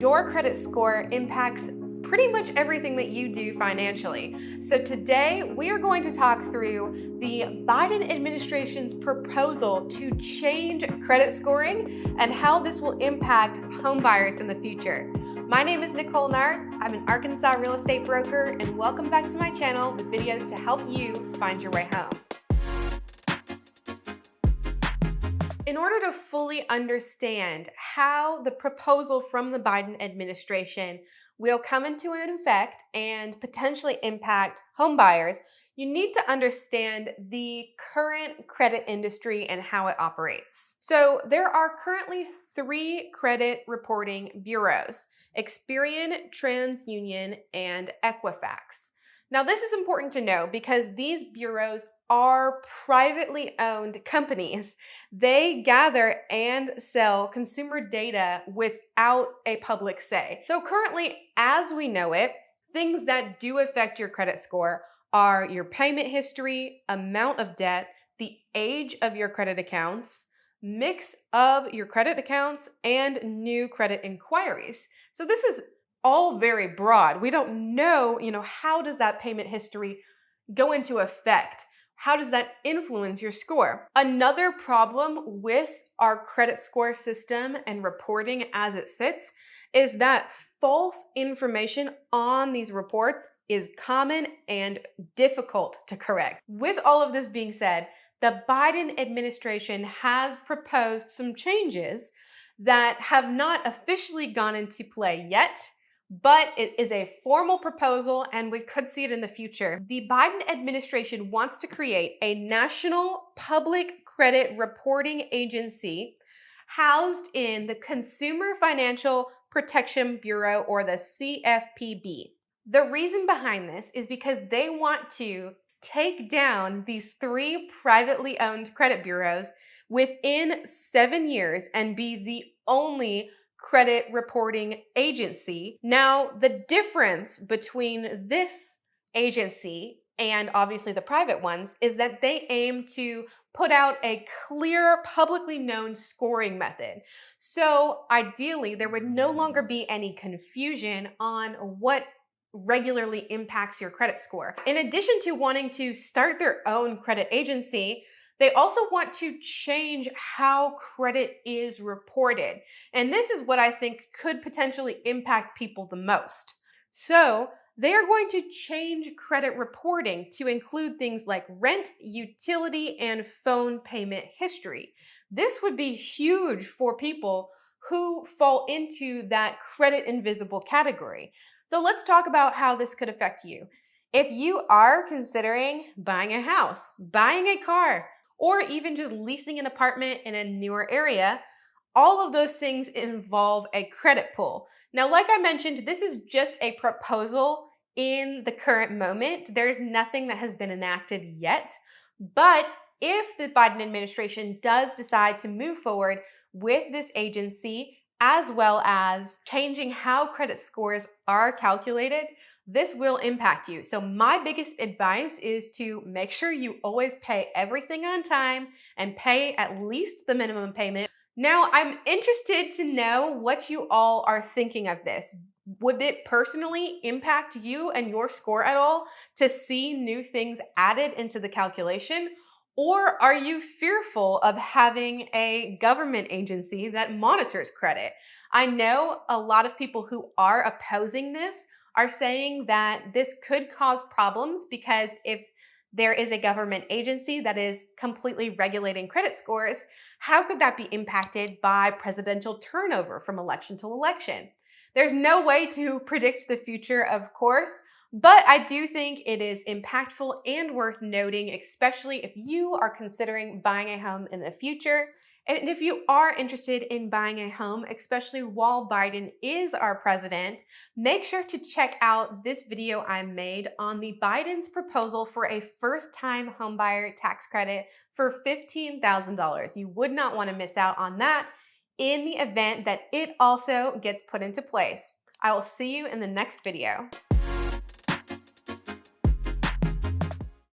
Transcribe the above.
Your credit score impacts pretty much everything that you do financially. So today we are going to talk through the Biden administration's proposal to change credit scoring and how this will impact home buyers in the future. My name is Nicole Nark. I'm an Arkansas real estate broker, and welcome back to my channel with videos to help you find your way home. In order to fully understand how the proposal from the Biden administration will come into effect and potentially impact home buyers, you need to understand the current credit industry and how it operates. So there are currently 3 credit reporting bureaus: Experian, TransUnion, and Equifax. Now, this is important to know because these bureaus are privately owned companies. They gather and sell consumer data without a public say. So currently, as we know it, things that do affect your credit score are your payment history, amount of debt, the age of your credit accounts, mix of your credit accounts, and new credit inquiries. So this is all very broad. We don't know, how does that payment history go into effect? How does that influence your score? Another problem with our credit score system and reporting as it sits is that false information on these reports is common and difficult to correct. With all of this being said, the Biden administration has proposed some changes that have not officially gone into play yet, but it is a formal proposal and we could see it in the future. The Biden administration wants to create a national public credit reporting agency housed in the Consumer Financial Protection Bureau, or the CFPB. The reason behind this is because they want to take down these 3 privately owned credit bureaus within 7 years and be the only credit reporting agency. Now, the difference between this agency and obviously the private ones is that they aim to put out a clear, publicly known scoring method. So ideally, there would no longer be any confusion on what regularly impacts your credit score. In addition to wanting to start their own credit agency, they also want to change how credit is reported. And this is what I think could potentially impact people the most. So they are going to change credit reporting to include things like rent, utility, and phone payment history. This would be huge for people who fall into that credit invisible category. So let's talk about how this could affect you. If you are considering buying a house, buying a car, or even just leasing an apartment in a newer area, all of those things involve a credit pull. Now, like I mentioned, this is just a proposal in the current moment. There's nothing that has been enacted yet. But if the Biden administration does decide to move forward with this agency, as well as changing how credit scores are calculated, this will impact you. So my biggest advice is to make sure you always pay everything on time and pay at least the minimum payment. Now, I'm interested to know what you all are thinking of this. Would it personally impact you and your score at all to see new things added into the calculation? Or are you fearful of having a government agency that monitors credit? I know a lot of people who are opposing this are saying that this could cause problems because if there is a government agency that is completely regulating credit scores, how could that be impacted by presidential turnover from election to election? There's no way to predict the future, of course, but I do think it is impactful and worth noting, especially if you are considering buying a home in the future. And if you are interested in buying a home, especially while Biden is our president, make sure to check out this video I made on the Biden's proposal for a first-time homebuyer tax credit for $15,000. You would not want to miss out on that in the event that it also gets put into place. I will see you in the next video.